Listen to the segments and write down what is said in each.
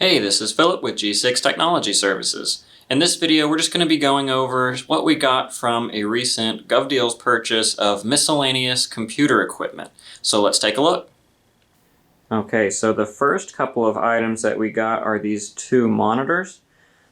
Hey, this is Philip with G6 Technology Services. In this video, we're just going to be going over what we got from a recent GovDeals purchase of miscellaneous computer equipment. So let's take a look. Okay, so the first couple of items that we got are these two monitors.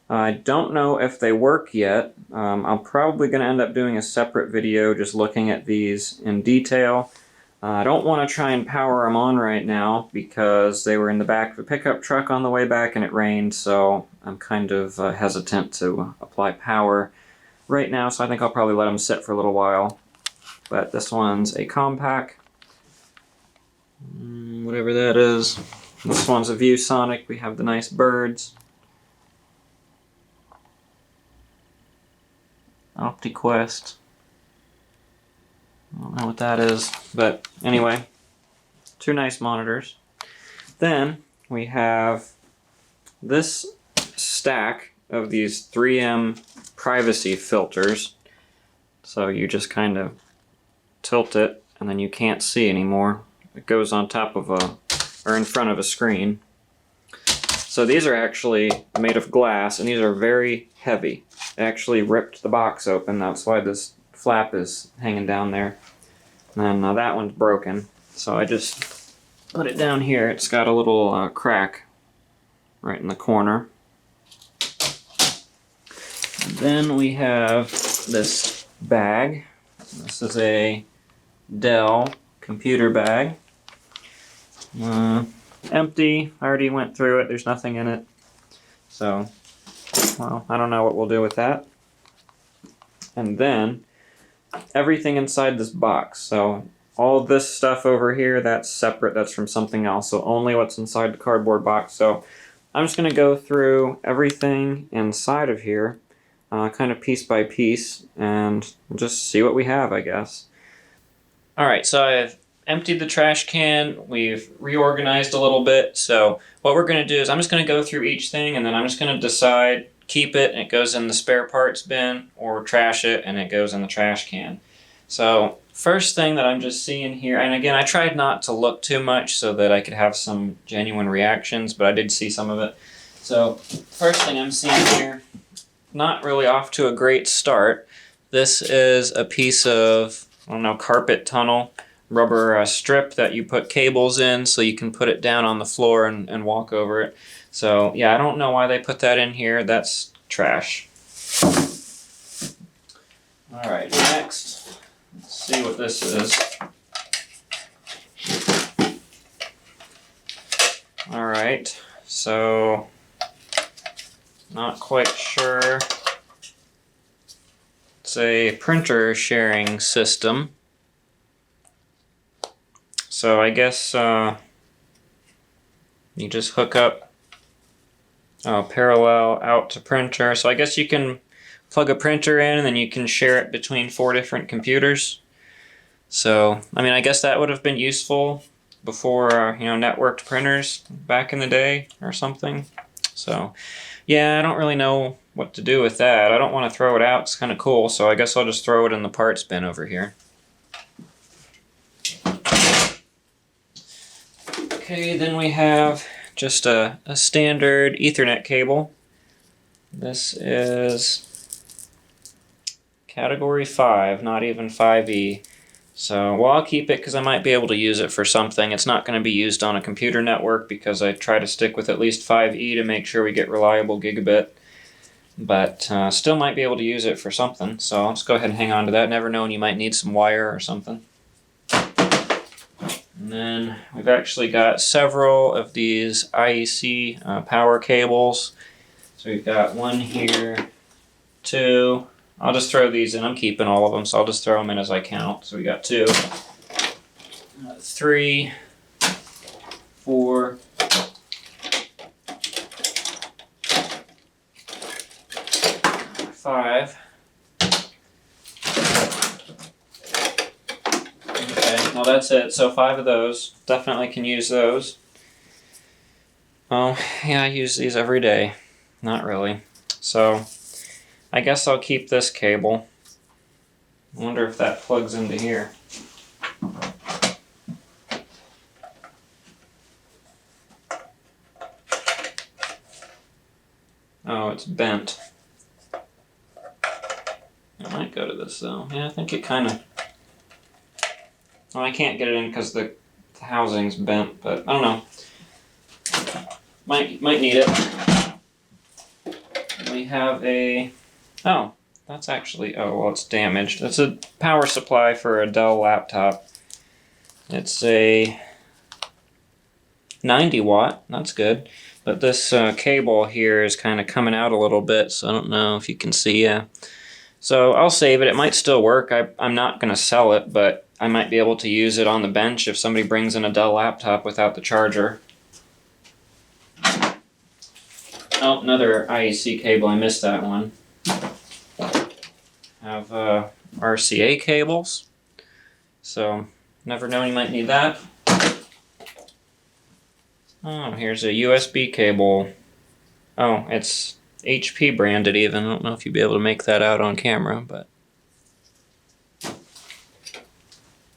I don't know if they work yet. I'm probably going to end up doing a separate video just looking at these in detail. I don't want to try and power them on right now because they were in the back of a pickup truck on the way back and it rained, so I'm kind of hesitant to apply power right now, so I think I'll probably let them sit for a little while. But this one's a compact, whatever that is. This one's a ViewSonic. We have the nice birds. OptiQuest. I don't know what that is, but anyway, two nice monitors. Then we have this stack of these 3M privacy filters. So you just kind of tilt it and then you can't see anymore. It goes on top of or in front of a screen. So these are actually made of glass and these are very heavy. It actually ripped the box open. That's why this flap is hanging down there. And that one's broken. So I just put it down here. It's got a little crack right in the corner. And then we have this bag. This is a Dell computer bag. Empty. I already went through it. There's nothing in it. So, well, I don't know what we'll do with that. And then everything inside this box. So all this stuff over here, that's separate. That's from something else. So only what's inside the cardboard box. So I'm just going to go through everything inside of here, kind of piece by piece, and just see what we have, I guess. Alright, so I've emptied the trash can. We've reorganized a little bit. So what we're going to do is I'm just going to go through each thing, and then I'm just going to decide keep it and it goes in the spare parts bin, or trash it and it goes in the trash can. So first thing that I'm just seeing here, and again I tried not to look too much so that I could have some genuine reactions, but I did see some of it. So first thing I'm seeing here, not really off to a great start. This is a piece of, I don't know, carpet tunnel, rubber strip that you put cables in so you can put it down on the floor and walk over it. So yeah, I don't know why they put that in here. That's trash. Alright, next, let's see what this is. Alright, so not quite sure. It's a printer sharing system. So I guess you just hook up parallel out to printer. So I guess you can plug a printer in and then you can share it between 4 different computers. So, I mean, I guess that would have been useful before, networked printers back in the day or something. So, yeah, I don't really know what to do with that. I don't want to throw it out. It's kind of cool, so I guess I'll just throw it in the parts bin over here. Okay, then we have just a standard Ethernet cable. This is category 5, not even 5E. So, well, I'll keep it because I might be able to use it for something. It's not going to be used on a computer network because I try to stick with at least 5E to make sure we get reliable gigabit. But still might be able to use it for something. So I'll just go ahead and hang on to that. Never know when you might need some wire or something. And then we've actually got several of these IEC power cables. So we've got one here, 2. I'll just throw these in. I'm keeping all of them, so I'll just throw them in as I count. So we got 2, 3, 4, 5. Okay, well that's it. So 5 of those. Definitely can use those. Oh, yeah, I use these every day. Not really. So I guess I'll keep this cable. I wonder if that plugs into here. Oh, it's bent. It might go to this though. Yeah, I think it kind of... Well, I can't get it in because the housing's bent, but I don't know. Might need it. We have a... Oh, that's actually... Oh, well, it's damaged. It's a power supply for a Dell laptop. It's a 90 watt. That's good. But this cable here is kind of coming out a little bit, so I don't know if you can see. Yeah. So I'll save it. It might still work. I'm not going to sell it, but I might be able to use it on the bench if somebody brings in a Dell laptop without the charger. Oh, another IEC cable. I missed that one. Have RCA cables. So never know, you might need that. Oh, here's a USB cable. Oh, it's HP branded even. I don't know if you'll be able to make that out on camera, but...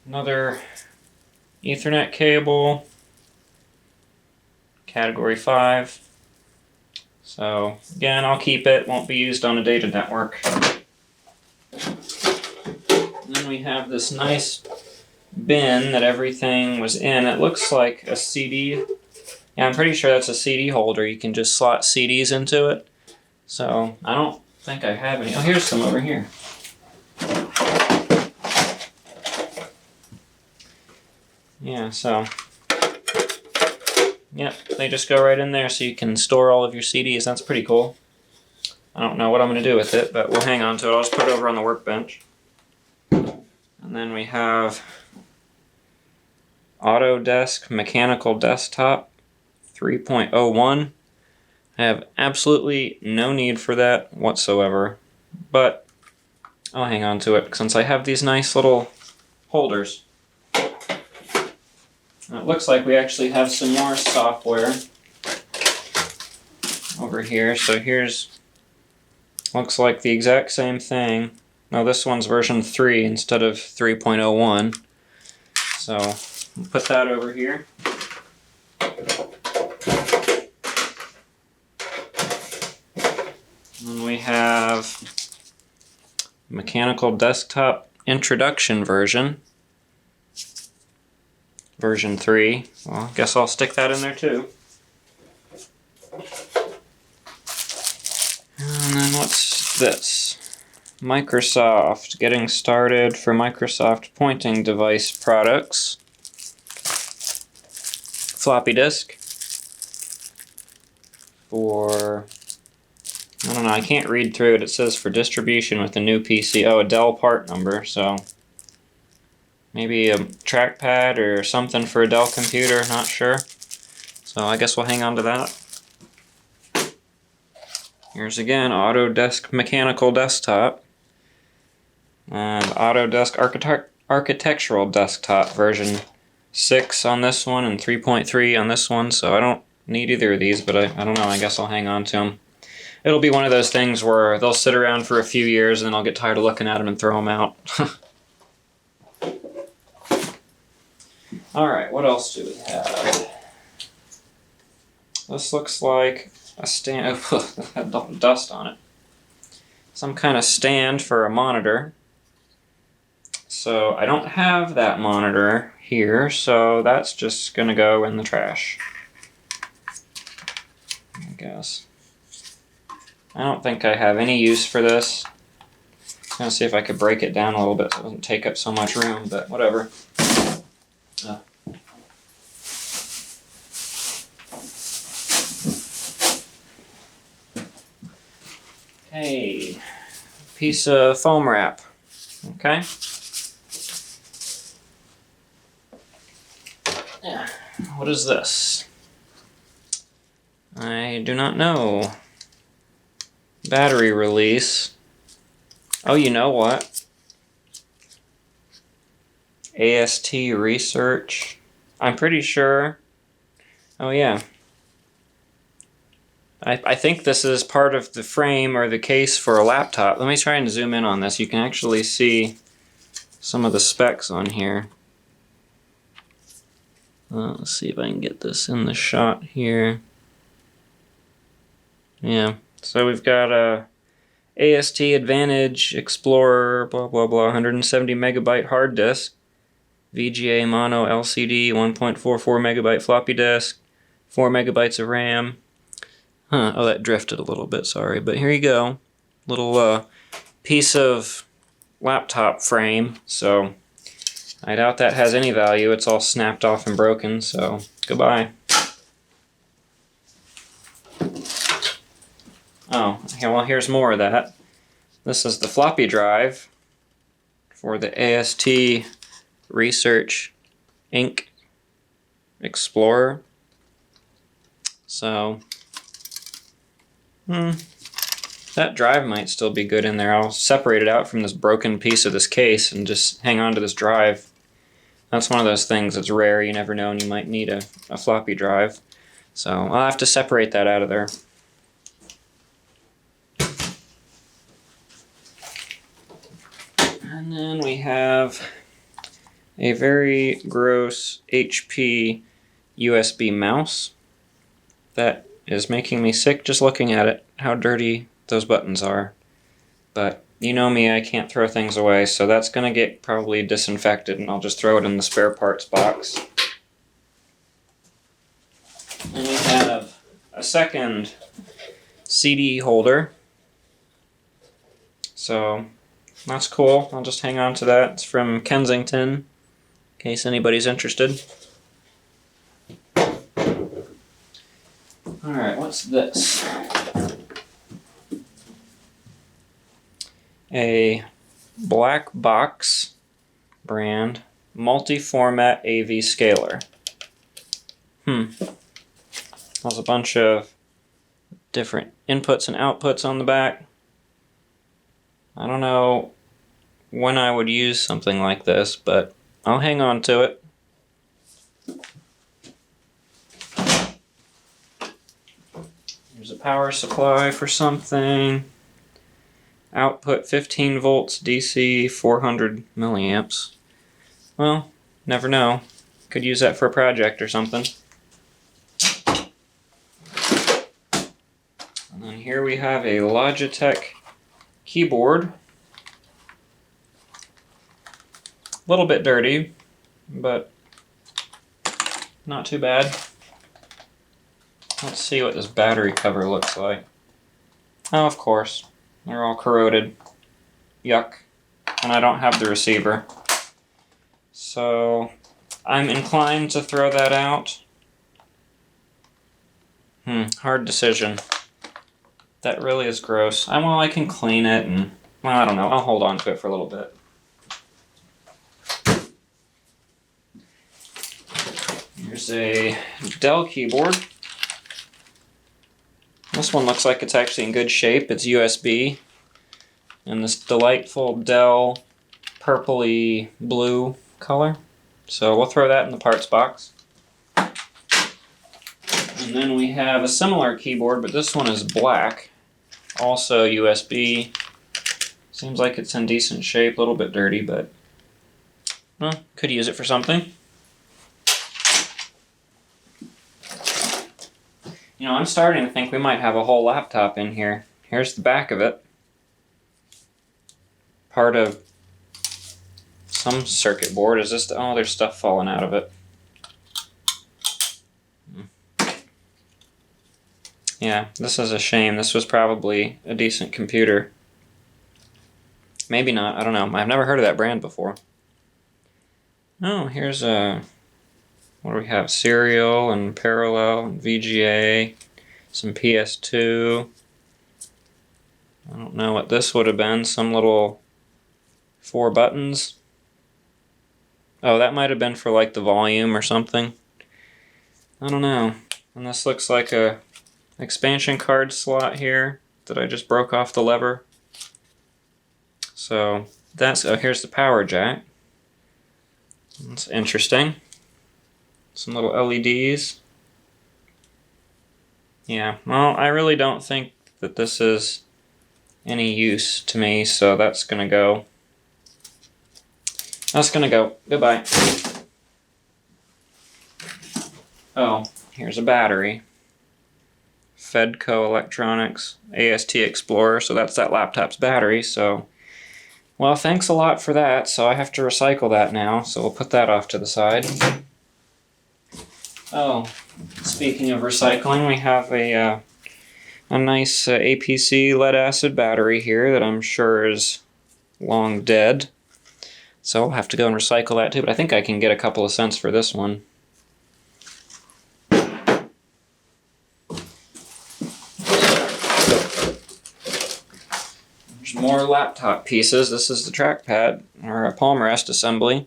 Another Ethernet cable. Category 5. So, again, I'll keep it. Won't be used on a data network. And then we have this nice bin that everything was in. It looks like a CD. Yeah, I'm pretty sure that's a CD holder. You can just slot CDs into it. So, I don't think I have any. Oh, here's some over here. Yeah, so... Yep, they just go right in there so you can store all of your CDs. That's pretty cool. I don't know what I'm going to do with it, but we'll hang on to it. I'll just put it over on the workbench. And then we have Autodesk Mechanical Desktop 3.01. I have absolutely no need for that whatsoever, but I'll hang on to it since I have these nice little holders. It looks like we actually have some more software over here. So here's, looks like the exact same thing. No, this one's version 3 instead of 3.01. So we'll put that over here. And we have Mechanical Desktop Introduction version. Version 3. Well, I guess I'll stick that in there too. And then what's this? Microsoft. Getting started for Microsoft pointing device products. Floppy disk. For... I don't know, I can't read through it. It says for distribution with a new PC. Oh, a Dell part number, so... Maybe a trackpad or something for a Dell computer, not sure. So I guess we'll hang on to that. Here's again, Autodesk Mechanical Desktop. And Autodesk Architectural Desktop version 6 on this one and 3.3 on this one. So I don't need either of these, but I don't know, I guess I'll hang on to them. It'll be one of those things where they'll sit around for a few years and then I'll get tired of looking at them and throw them out. Alright, what else do we have? This looks like a stand. Oh, it had dust on it. Some kind of stand for a monitor. So I don't have that monitor here, so that's just going to go in the trash, I guess. I don't think I have any use for this. I was going to see if I could break it down a little bit so it doesn't take up so much room, but whatever. Okay, piece of foam wrap. Okay. Yeah. What is this? I do not know. Battery release. Oh, you know what? AST research. I'm pretty sure. Oh, yeah. I think this is part of the frame or the case for a laptop. Let me try and zoom in on this. You can actually see some of the specs on here. Let's see if I can get this in the shot here. Yeah, So we've got a AST Advantage Explorer, blah blah blah, 170 megabyte hard disk, VGA mono LCD, 1.44 megabyte floppy disk, 4 megabytes of RAM. Oh, that drifted a little bit, sorry, but here you go. Little piece of laptop frame, so I doubt that has any value. It's all snapped off and broken, so goodbye. Oh, well, here's more of that. This is the floppy drive for the AST Research Inc. Explorer. So, that drive might still be good in there. I'll separate it out from this broken piece of this case and just hang on to this drive. That's one of those things that's rare. You never know, and you might need a floppy drive. So I'll have to separate that out of there. And then we have a very gross HP USB mouse that is making me sick just looking at it, how dirty those buttons are. But you know me, I can't throw things away, so that's going to get probably disinfected, and I'll just throw it in the spare parts box. And we have a second CD holder. So that's cool. I'll just hang on to that. It's from Kensington, in case anybody's interested. Alright, what's this? A black box brand multi-format AV scaler. There's a bunch of different inputs and outputs on the back. I don't know when I would use something like this, but I'll hang on to it. There's a power supply for something. Output 15 volts DC, 400 milliamps. Well, never know. Could use that for a project or something. And then here we have a Logitech keyboard. A little bit dirty, but not too bad. Let's see what this battery cover looks like. Oh, of course. They're all corroded. Yuck. And I don't have the receiver. So I'm inclined to throw that out. Hard decision. That really is gross. Well, I can clean it and, well, I don't know. I'll hold on to it for a little bit. Here's a Dell keyboard. This one looks like it's actually in good shape. It's USB. And this delightful Dell purpley blue color. So we'll throw that in the parts box. And then we have a similar keyboard, but this one is black. Also USB. Seems like it's in decent shape, a little bit dirty, but well, could use it for something. You know, I'm starting to think we might have a whole laptop in here. Here's the back of it. Part of some circuit board. Is this? Oh, there's stuff falling out of it. Yeah, this is a shame. This was probably a decent computer. Maybe not. I don't know. I've never heard of that brand before. Oh, here's a... What do we have? Serial and parallel and VGA. Some PS2. I don't know what this would have been. Some little 4 buttons. Oh, that might have been for like the volume or something. I don't know. And this looks like a expansion card slot here that I just broke off the lever. So that's, oh, here's the power jack. That's interesting. Some little LEDs. Yeah, well, I really don't think that this is any use to me, so that's gonna go. That's gonna go. Goodbye. Oh, here's a battery. Fedco Electronics AST Explorer, so that's that laptop's battery. So, well, thanks a lot for that. So I have to recycle that now, so we'll put that off to the side. Oh, speaking of recycling, we have a nice APC lead-acid battery here that I'm sure is long dead. So I'll have to go and recycle that too, but I think I can get a couple of cents for this one. There's more laptop pieces. This is the trackpad, or a palm rest assembly.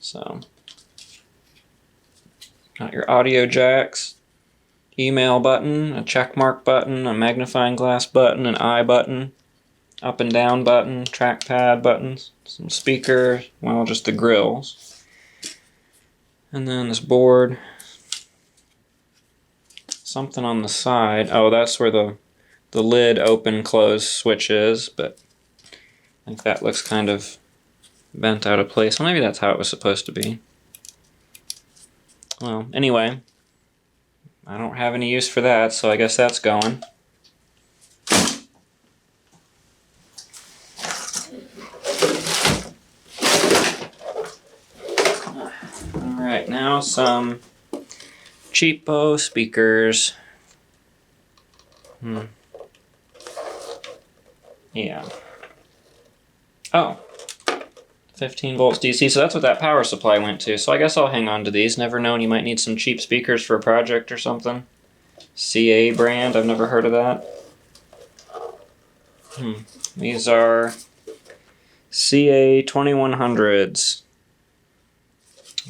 So, got your audio jacks, email button, a check mark button, a magnifying glass button, an I button, up and down button, trackpad buttons, some speakers, well, just the grills. And then this board. Something on the side. Oh, that's where the lid open close switch is, but I think that looks kind of bent out of place. Well, maybe that's how it was supposed to be. Well, anyway, I don't have any use for that, so I guess that's going. Alright, now some cheapo speakers. Yeah. Oh. 15 volts DC, so that's what that power supply went to. So I guess I'll hang on to these. Never known, you might need some cheap speakers for a project or something. CA brand, I've never heard of that. These are CA 2100s.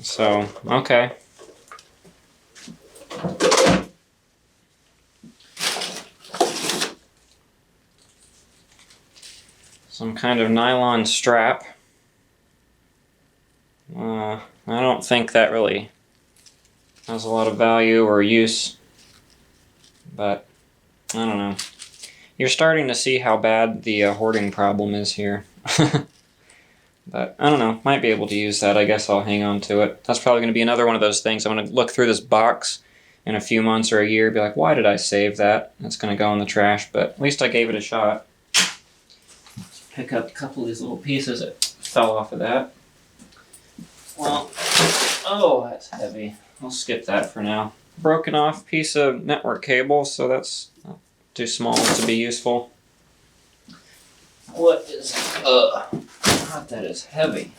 So, okay. Some kind of nylon strap. I don't think that really has a lot of value or use, but I don't know. You're starting to see how bad the hoarding problem is here. But I don't know, might be able to use that. I guess I'll hang on to it. That's probably going to be another one of those things. I'm going to look through this box in a few months or a year, be like, why did I save that? It's going to go in the trash, but at least I gave it a shot. Pick up a couple of these little pieces that fell off of that. Well, oh, that's heavy. I'll skip that for now. Broken off piece of network cable, so that's too small to be useful. What is, God, that is heavy.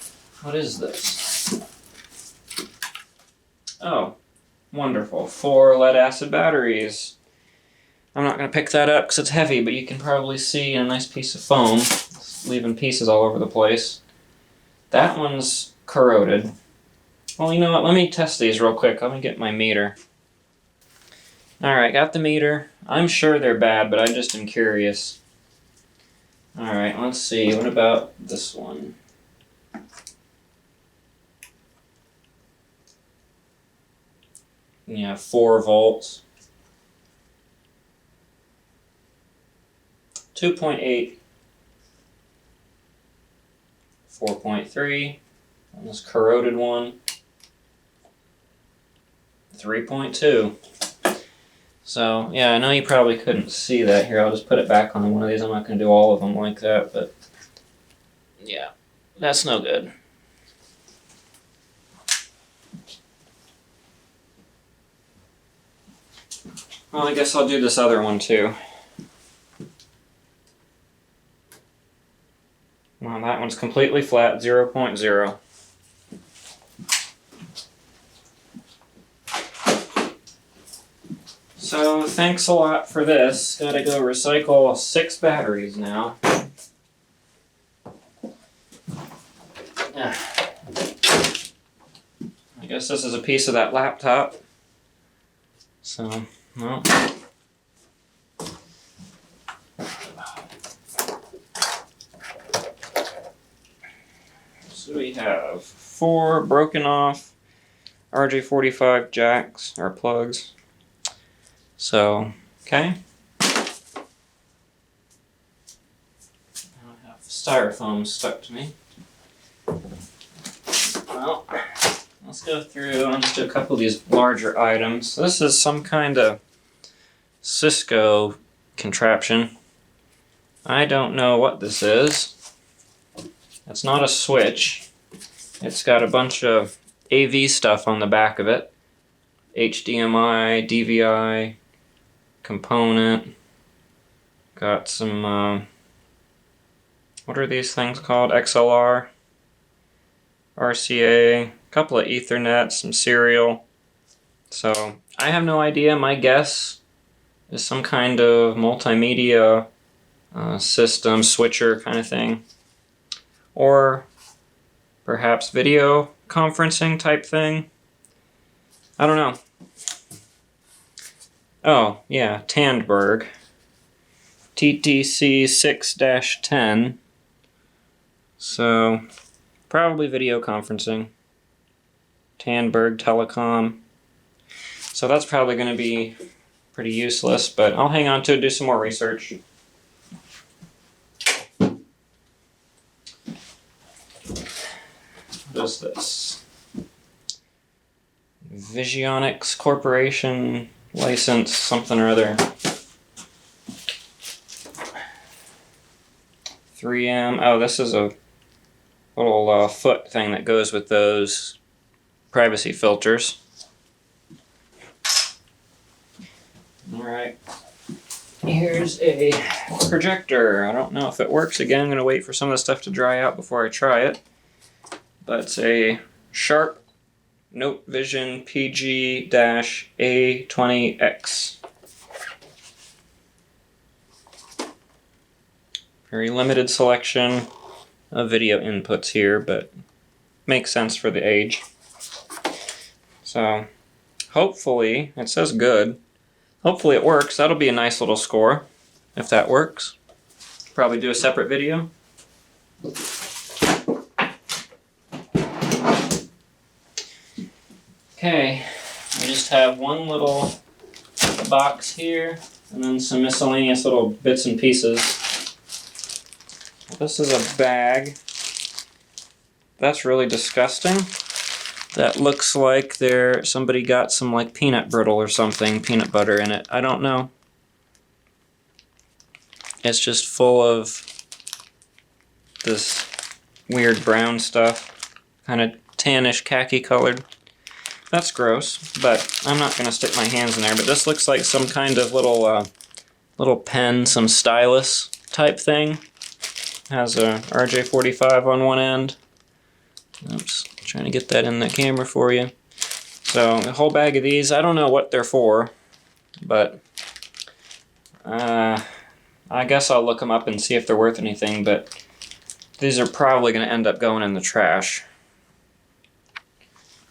What is this? Oh, wonderful. 4 lead-acid batteries. I'm not going to pick that up because it's heavy, but you can probably see a nice piece of foam. It's leaving pieces all over the place. That one's corroded. Well, you know what? Let me test these real quick. Let me get my meter. Alright, got the meter. I'm sure they're bad, but I just am curious. Alright, let's see. What about this one? Yeah, 4 volts. 2.8. 4.3. And this corroded one. 3.2. So, yeah, I know you probably couldn't see that here. I'll just put it back on one of these. I'm not going to do all of them like that, but yeah, that's no good. Well, I guess I'll do this other one too. Well, that one's completely flat, 0.0. So, thanks a lot for this. Gotta go recycle 6 batteries now. I guess this is a piece of that laptop. So, well. So we have 4 broken off RJ45 jacks, or plugs. So, okay. I have styrofoam stuck to me. Well, let's go through and just do a couple of these larger items. This is some kind of Cisco contraption. I don't know what this is. It's not a switch. It's got a bunch of AV stuff on the back of it. HDMI, DVI, component. Got some, what are these things called? XLR, RCA, a couple of Ethernet, some serial. So I have no idea. My guess is some kind of multimedia system, switcher kind of thing. Or perhaps video conferencing type thing. I don't know. Oh, yeah, Tandberg. TTC 6-10. So, probably video conferencing. Tandberg Telecom. So that's probably going to be pretty useless, but I'll hang on to it, do some more research. What is this? Visionics Corporation license something or other. 3M. Oh, this is a little foot thing that goes with those privacy filters. Alright. Here's a projector. I don't know if it works. Again, I'm going to wait for some of the stuff to dry out before I try it. But it's a Sharp Note Vision PG-A20X. Very limited selection of video inputs here, but makes sense for the age. So, hopefully, it says good. Hopefully it works. That'll be a nice little score, if that works. Probably do a separate video. Okay, I just have one little box here, and then some miscellaneous little bits and pieces. This is a bag. That's really disgusting. That looks like somebody got some like peanut brittle or something, peanut butter in it. I don't know. It's just full of this weird brown stuff, kind of tannish khaki colored. That's gross, but I'm not going to stick my hands in there. But this looks like some kind of little pen, some stylus type thing. Has a RJ45 on one end. Oops, trying to get that in the camera for you. So a whole bag of these. I don't know what they're for, but I guess I'll look them up and see if they're worth anything. But these are probably going to end up going in the trash.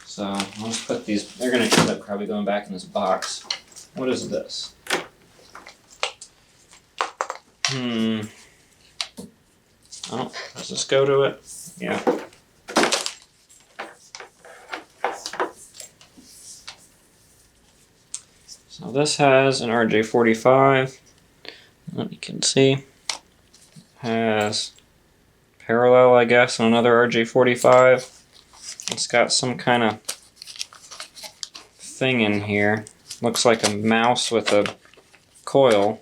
So I'll just put these. They're going to end up probably going back in this box. What is this? Oh, does this go to it? Yeah. So this has an RJ45. You can see. Has parallel, I guess, and another RJ45. It's got some kind of thing in here. Looks like a mouse with a coil.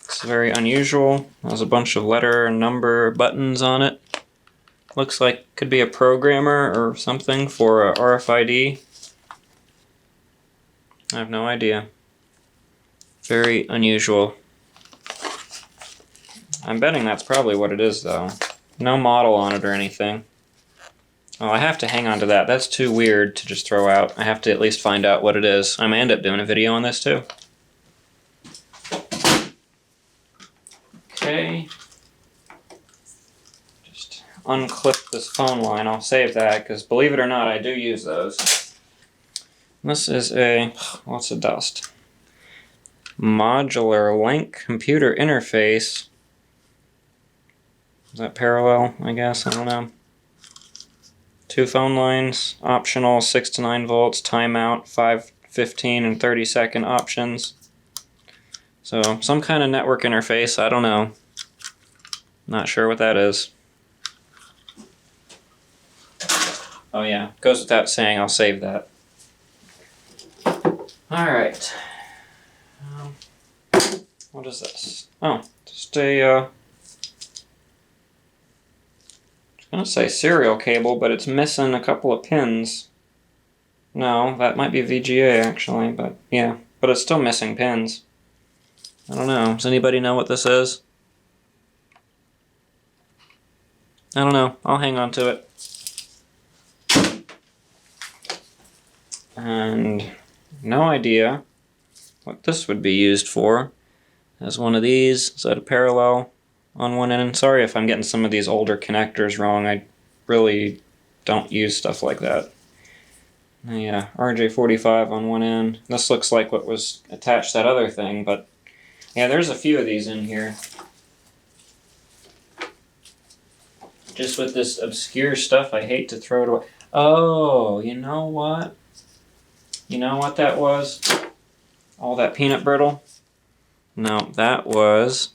It's very unusual. Has a bunch of letter and number buttons on it. Looks like could be a programmer or something for a RFID. I have no idea. Very unusual. I'm betting that's probably what it is though. No model on it or anything. Oh, I have to hang on to that. That's too weird to just throw out. I have to at least find out what it is. I may end up doing a video on this too. Okay. Just unclip this phone line. I'll save that because believe it or not, I do use those. This is what's a dust? Modular link computer interface. Is that parallel, I guess? I don't know. 2 phone lines, optional 6 to 9 volts, timeout, 5, 15, and 30-second options. So, some kind of network interface, I don't know. Not sure what that is. Oh yeah, goes without saying, I'll save that. Alright. What is this? Oh, just a, I was gonna say serial cable, but it's missing a couple of pins. No, that might be VGA actually, but yeah. But it's still missing pins. I don't know. Does anybody know what this is? I don't know. I'll hang on to it. And no idea what this would be used for. As one of these, is that a parallel on one end? Sorry if I'm getting some of these older connectors wrong. I really don't use stuff like that. Yeah, RJ45 on one end. This looks like what was attached to that other thing, but yeah, there's a few of these in here. Just with this obscure stuff, I hate to throw it away. Oh, you know what? You know what that was? All that peanut brittle? No, that was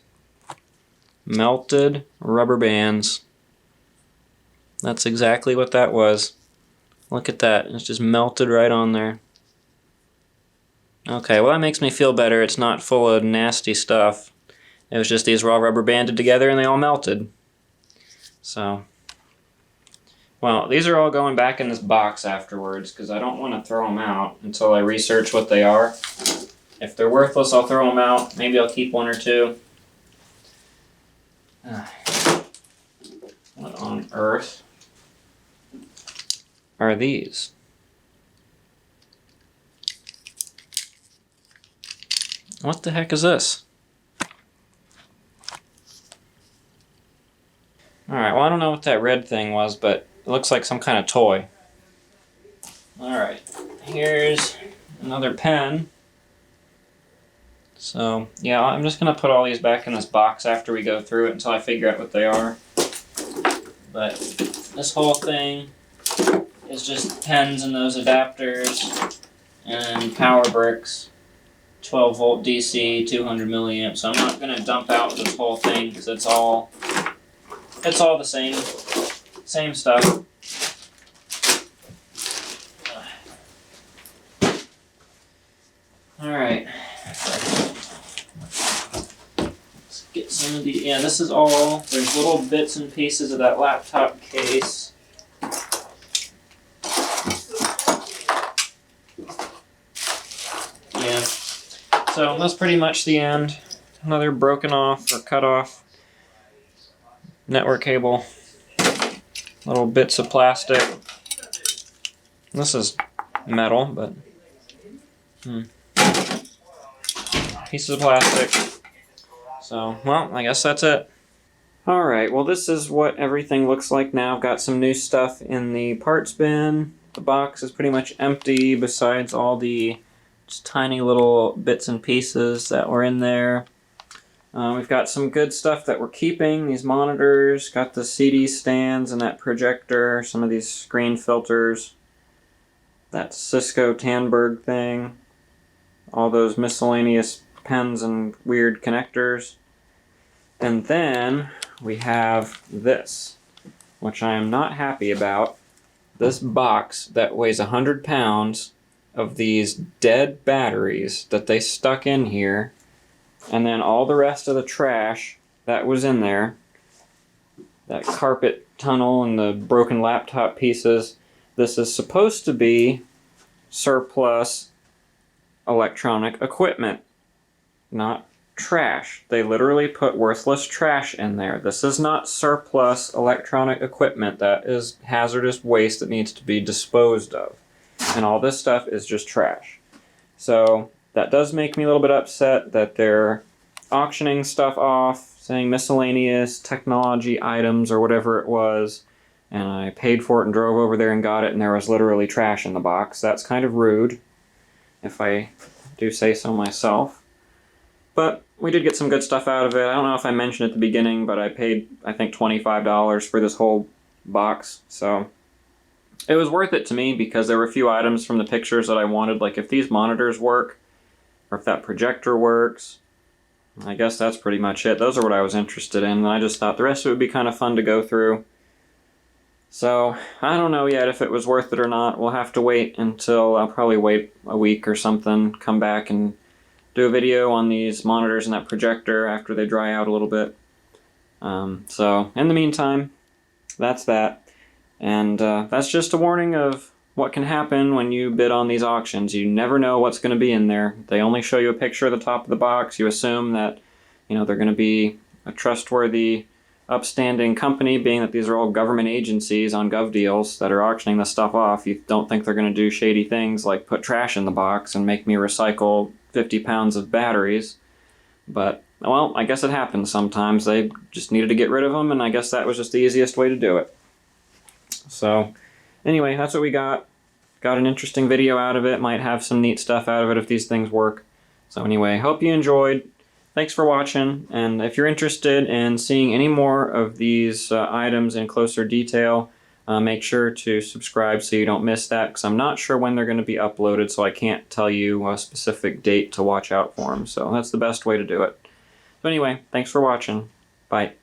melted rubber bands. That's exactly what that was. Look at that. It's just melted right on there. Okay, well that makes me feel better. It's not full of nasty stuff. It was just these raw rubber banded together and they all melted. So, well, these are all going back in this box afterwards because I don't want to throw them out until I research what they are. If they're worthless, I'll throw them out. Maybe I'll keep one or two. What on earth are these? What the heck is this? Alright, well I don't know what that red thing was, but it looks like some kind of toy. Alright, here's another pen. So, yeah, I'm just going to put all these back in this box after we go through it until I figure out what they are. But this whole thing is just pens and those adapters and power bricks. 12 volt DC, 200 milliamps. So I'm not going to dump out this whole thing because it's all the same stuff. Alright. Let's get some of the, yeah, this is all, there's little bits and pieces of that laptop case. Yeah. So that's pretty much the end. Another broken off or cut off network cable. Little bits of plastic. This is metal, but pieces of plastic. So, well, I guess that's it. Alright, well this is what everything looks like now. I've got some new stuff in the parts bin. The box is pretty much empty besides all the just tiny little bits and pieces that were in there. We've got some good stuff that we're keeping. These monitors, got the CD stands and that projector, some of these screen filters, that Cisco Tandberg thing, all those miscellaneous pens and weird connectors. And then we have this, which I am not happy about. This box that weighs 100 pounds of these dead batteries that they stuck in here, and then all the rest of the trash that was in there, that carpet tunnel and the broken laptop pieces. This is supposed to be surplus electronic equipment, not trash. They literally put worthless trash in there. This is not surplus electronic equipment. That is hazardous waste that needs to be disposed of. And all this stuff is just trash. So that does make me a little bit upset that they're auctioning stuff off, saying miscellaneous technology items or whatever it was, and I paid for it and drove over there and got it, and there was literally trash in the box. That's kind of rude, if I do say so myself. But we did get some good stuff out of it. I don't know if I mentioned at the beginning, but I paid, I think, $25 for this whole box, so it was worth it to me because there were a few items from the pictures that I wanted, like if these monitors work, or if that projector works. I guess that's pretty much it. Those are what I was interested in, and I just thought the rest of it would be kind of fun to go through. So I don't know yet if it was worth it or not. We'll have to wait until I'll probably wait a week or something, come back and do a video on these monitors and that projector after they dry out a little bit. So in the meantime, that's that. And that's just a warning of what can happen when you bid on these auctions. You never know what's going to be in there. They only show you a picture of the top of the box. You assume that, they're going to be a trustworthy, upstanding company, being that these are all government agencies on GovDeals that are auctioning this stuff off. You don't think they're going to do shady things like put trash in the box and make me recycle 50 pounds of batteries. But, well, I guess it happens sometimes. They just needed to get rid of them, and I guess that was just the easiest way to do it. So, anyway, that's what we got. Got an interesting video out of it. Might have some neat stuff out of it if these things work. So anyway, hope you enjoyed. Thanks for watching, and if you're interested in seeing any more of these items in closer detail, make sure to subscribe so you don't miss that, because I'm not sure when they're going to be uploaded, so I can't tell you a specific date to watch out for them. So that's the best way to do it. So anyway, thanks for watching. Bye.